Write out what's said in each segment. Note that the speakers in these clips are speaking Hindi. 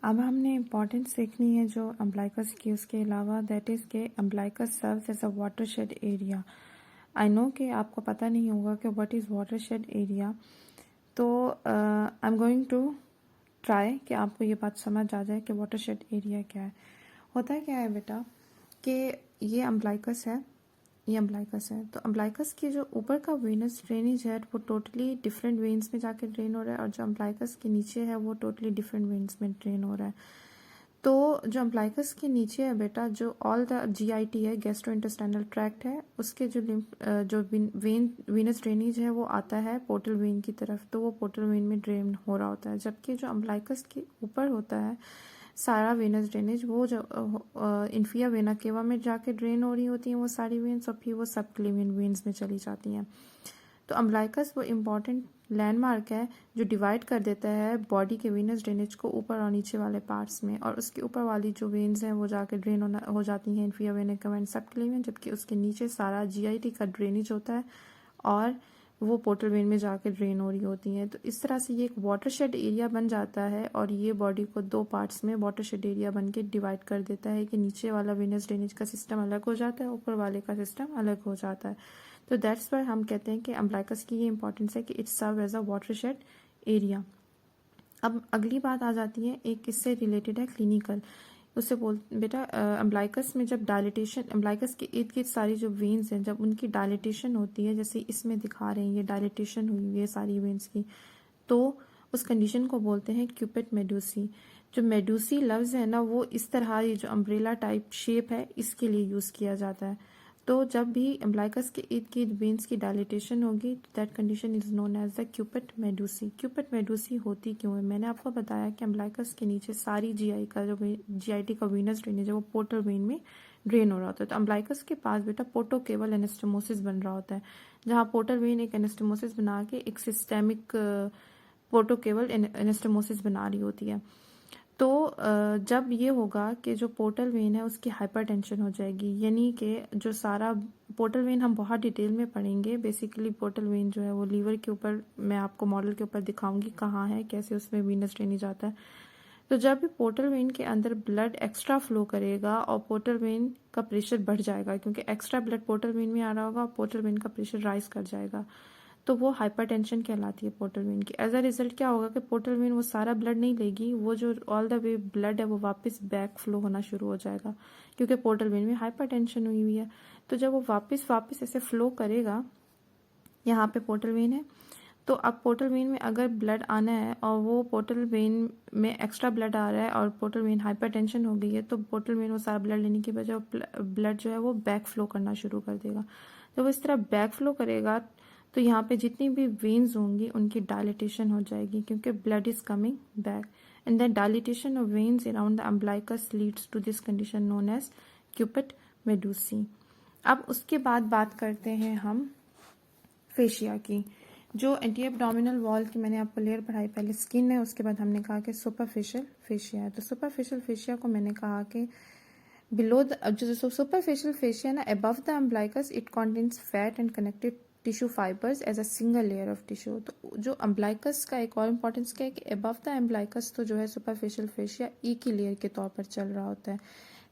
अब हमने इम्पोर्टेंस सीखनी है जो अम्बलाइकस की, उसके अलावा दैट इज़ के umbilicus serves as a watershed area. I know कि आपको पता नहीं होगा कि व्हाट इज़ वाटरशेड एरिया, तो I am going to try कि आपको ये बात समझ आ जाए कि वाटरशेड एरिया क्या है। होता क्या है बेटा कि ये अम्बलाइकस है, ये अम्बलाइकस है, तो अम्बलाइकस की जो ऊपर का वेनस ड्रेनेज है वो टोटली डिफरेंट वेन्स में जाके ड्रेन हो रहा है, और जो अम्बलाइकस के नीचे है वो टोटली डिफरेंट वेन्स में ड्रेन हो रहा है। तो जो अम्बलाइकस के नीचे है बेटा, जो ऑल द जीआईटी है, गैस्ट्रोइंटेस्टाइनल ट्रैक्ट है, उसके जो जो वेनस ड्रेनेज है वो आता है पोर्टल वेन की तरफ, तो वो पोर्टल वेन में ड्रेन हो रहा होता है। जबकि जो अम्बलाइकस के ऊपर होता है सारा वेनस ड्रेनेज, वो जो इन्फिया वेना केवा में जाके ड्रेन हो रही होती हैं वो सारी वेन्स, और फिर वो सब क्लेवियन वेन्स में चली जाती हैं। तो अम्बलाइकस वो इम्पॉर्टेंट लैंडमार्क है जो डिवाइड कर देता है बॉडी के वेनस ड्रेनेज को ऊपर और नीचे वाले पार्ट्स में, और उसके ऊपर वाली जो वेन्स हैं वो जाके ड्रेन हो जाती हैं इन्फिया वेना केवा एंड सब क्लेवियन, जबकि उसके नीचे सारा जीआईटी का ड्रेनेज होता है और वो पोर्टल वेन में जाके ड्रेन हो रही होती हैं। तो इस तरह से ये एक वाटरशेड एरिया बन जाता है, और ये बॉडी को दो पार्ट्स में वाटरशेड एरिया बन के डिवाइड कर देता है कि नीचे वाला वेनस ड्रेनेज का सिस्टम अलग हो जाता है, ऊपर वाले का सिस्टम अलग हो जाता है। तो दैट्स वाई हम कहते हैं कि अम्बलाइकस की ये इंपॉर्टेंस है कि its serve as a watershed area. अब अगली बात आ जाती है, एक इससे रिलेटेड है क्लिनिकल। उससे बोल बेटा अम्बलाइकस में जब डायलिटेशन, अम्बलाइकस के इर्द गिर्द सारी जो वेन्स हैं जब उनकी डायलिटेशन होती है, जैसे इसमें दिखा रहे हैं ये डायलिटेशन हुई है सारी वेन्स की, तो उस कंडीशन को बोलते हैं क्यूपिड मेडूसी। जो मेडूसी लफ्ज है ना, वो इस तरह ये जो अम्ब्रेला टाइप शेप है इसके लिए यूज किया जाता है। तो जब भी अम्बलाइकस के इर्द गिर्द वेन्स की डायलिटेशन होगी तो that condition is known as the caput medusae. Caput medusae होती क्यों है? मैंने आपको बताया कि अम्बलाइकस के नीचे सारी जीआईटी का वेनस ड्रेनेज है वो पोर्टल वेन में ड्रेन हो रहा होता है। तो अम्बलाइकस के पास बेटा पोर्टोकेवल एनास्टोमोसिस बन रहा होता है, जहाँ पोर्टल वेन एक एनास्टोमोसिस बना के एक सिस्टेमिक पोर्टोकेवल एनास्टोमोसिस बना रही होती है। तो जब ये होगा कि जो पोर्टल वेन है उसकी हाइपरटेंशन हो जाएगी, यानी कि जो सारा पोर्टल वेन हम बहुत डिटेल में पढ़ेंगे। बेसिकली पोर्टल वेन जो है वो लीवर के ऊपर, मैं आपको मॉडल के ऊपर दिखाऊंगी कहाँ है, कैसे उसमें वीनस ड्रेनेज आता है। तो जब भी पोर्टल वेन के अंदर ब्लड एक्स्ट्रा फ्लो करेगा और पोर्टल वेन का प्रेशर बढ़ जाएगा, क्योंकि एक्स्ट्रा ब्लड पोर्टल वेन में आ रहा होगा और पोर्टल वेन का प्रेशर राइज कर जाएगा, तो वो हाइपरटेंशन कहलाती है पोर्टल वेन की। एज अ रिजल्ट क्या होगा कि पोर्टल वेन वो सारा ब्लड नहीं लेगी, वो जो ऑल द वे ब्लड है वो वापस बैक फ्लो होना शुरू हो जाएगा, क्योंकि पोर्टल वेन में हाइपरटेंशन हुई हुई है। तो जब वो वापस ऐसे फ्लो करेगा, यहाँ पे पोर्टल वेन है, तो अब पोर्टल वेन में अगर ब्लड आना है और वो पोर्टल वेन में एक्स्ट्रा ब्लड आ रहा है और पोर्टल वेन हाइपरटेंशन हो गई है, तो पोर्टल वेन वो सारा ब्लड लेने की बजाय ब्लड जो है वो बैक फ्लो करना शुरू कर देगा। जब वो इस तरह बैक फ्लो करेगा तो यहाँ पे जितनी भी वेन्स होंगी उनकी डायलिटेशन हो जाएगी, क्योंकि blood is coming back, and then dilatation of veins around the umbilicus leads to this condition known as caput medusae. अब उसके बाद बात करते हैं हम फेशिया की। जो एंटी एब्डोमिनल वॉल की मैंने आपको लेयर पढ़ाई, पहले स्किन है, उसके बाद हमने कहा कि सुपरफिशियल फेशिया है। तो सुपरफिशियल फेशिया को मैंने कहा कि बिलो द, जो सुपरफिशियल फेशिया ना above the umbilicus it contains fat and connected tissue fibres as a single layer of tissue. तो जो अम्बलाइकस का एक और इम्पोर्टेंस क्या है कि अबव द अम्बलाइकस तो जो है सुपरफिशियल फेशिया एक ही लेयर के तौर पर चल रहा होता है,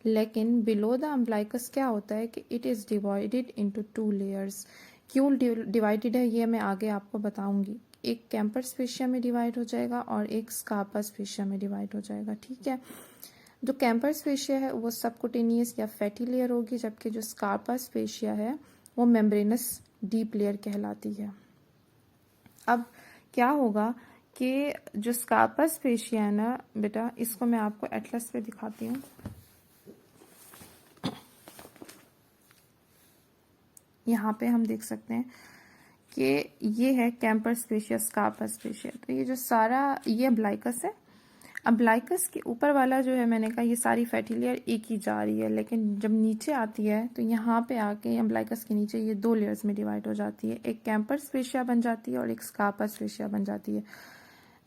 लेकिन बिलो द अम्बलाइकस क्या होता है कि it is divided into two layers. क्यों डिवाइडेड है ये मैं आगे आपको बताऊंगी। एक कैंपर्स फेशिया में डिवाइड हो जाएगा और एक स्कार्पस फेशिया में डिवाइड हो जाएगा, ठीक है। जो कैंपर्स फेशिया है वो सबकुटेनियस या फैटी लेयर होगी, जबकि जो स्कार्पस फेशिया है वो मेम्ब्रेनस डीप लेयर कहलाती है। अब क्या होगा कि जो स्कार्पस फेशिया है ना बेटा, इसको मैं आपको एटलस पे दिखाती हूँ। यहाँ पे हम देख सकते हैं कि ये है कैंपर्स फेशिया, स्कार्पस फेशिया। तो ये जो सारा ये अम्बलाइकस है, अम्बलाइकस के ऊपर वाला जो है मैंने कहा ये सारी फैटी लेयर एक ही जा रही है, लेकिन जब नीचे आती है तो यहाँ पे आके अम्बलाइकस के नीचे ये दो लेयर्स में डिवाइड हो जाती है, एक कैंपर्स फेशिया बन जाती है और एक स्कार्पस फेशिया बन जाती है।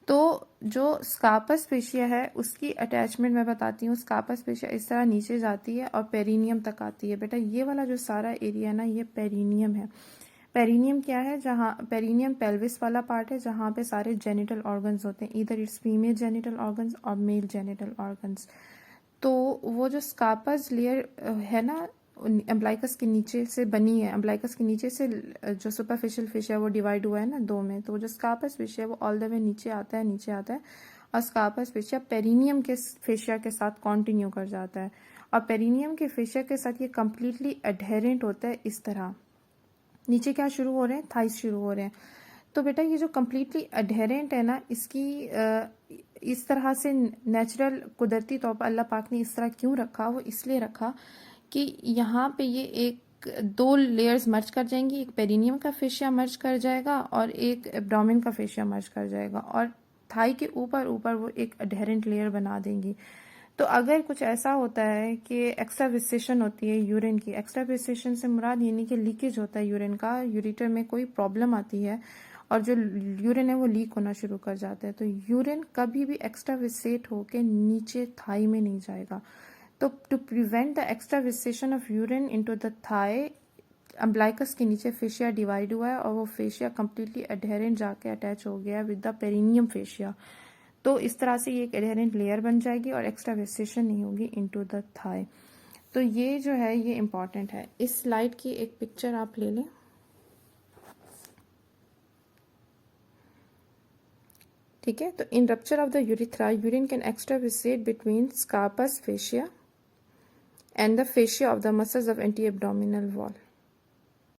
तो जो स्कार्पस फेशिया है उसकी अटैचमेंट मैं बताती हूँ। स्कार्पस फेशिया इस तरह नीचे जाती है और पेरिनियम तक आती है। बेटा ये वाला जो सारा एरिया है ना, ये पेरिनियम है। पेरिनियम क्या है? जहाँ पेरिनियम पेल्विस वाला पार्ट है जहाँ पे सारे जेनिटल ऑर्गन्स होते हैं, इधर इट्स फीमेल जेनिटल ऑर्गन्स और मेल जेनिटल ऑर्गन्स। तो वो जो स्कार्पस लेयर है ना अम्ब्लाइकस के नीचे से बनी है, अम्ब्लाइकस के नीचे से जो सुपरफिशियल फिश है वो डिवाइड हुआ है ना दो में, तो वो जो स्कार्पस फिश है वो ऑल द वे नीचे आता है और स्कार्पस फिशिया पेरिनियम के फिशिया के साथ कॉन्टिन्यू कर जाता है और पेरिनियम के फिशिया के साथ ये कम्प्लीटली एडहेरेंट होता है। इस तरह नीचे क्या शुरू हो रहे हैं? थाइस शुरू हो रहे हैं। तो बेटा ये जो कम्प्लीटली एडहेरेंट है ना, इसकी इस तरह से नेचुरल कुदरती तौर पर अल्लाह पाक ने इस तरह क्यों रखा? वो इसलिए रखा कि यहाँ पे ये एक दो लेयर्स मर्ज कर जाएंगी, एक पेरिनियम का फेशिया मर्ज कर जाएगा और एक एब्डोमेन का फेशिया मर्ज कर जाएगा और थाई के ऊपर ऊपर वो एक एडहेरेंट लेयर बना देंगी। तो अगर कुछ ऐसा होता है कि एक्स्ट्रा विसेशन होती है यूरिन की, एक्स्ट्रा विसेशन से मुराद यानी कि लीकेज होता है यूरिन का, यूरिटर में कोई प्रॉब्लम आती है और जो यूरिन है वो लीक होना शुरू कर जाता है, तो यूरिन कभी भी एक्स्ट्रा विसेट होके नीचे थाई में नहीं जाएगा। तो to prevent the extravasation of urine into the thigh, umbilicus के नीचे फेशिया डिवाइड हुआ है और वो फेशिया कम्प्लीटली एडहेरेंट जाके अटैच हो गया विद द पेरिनियम फेशिया। तो इस तरह से ये एक एडहेरेंट लेयर बन जाएगी और एक्स्ट्रा विसेशन नहीं होगी इनटू द थाई। तो ये जो है ये इम्पॉर्टेंट है। इस स्लाइड की एक पिक्चर आप ले लें। ठीक है, तो in rupture of the urethra urine can extravasate between Scarpa's fascia and the fascia of the muscles of anti-abdominal wall.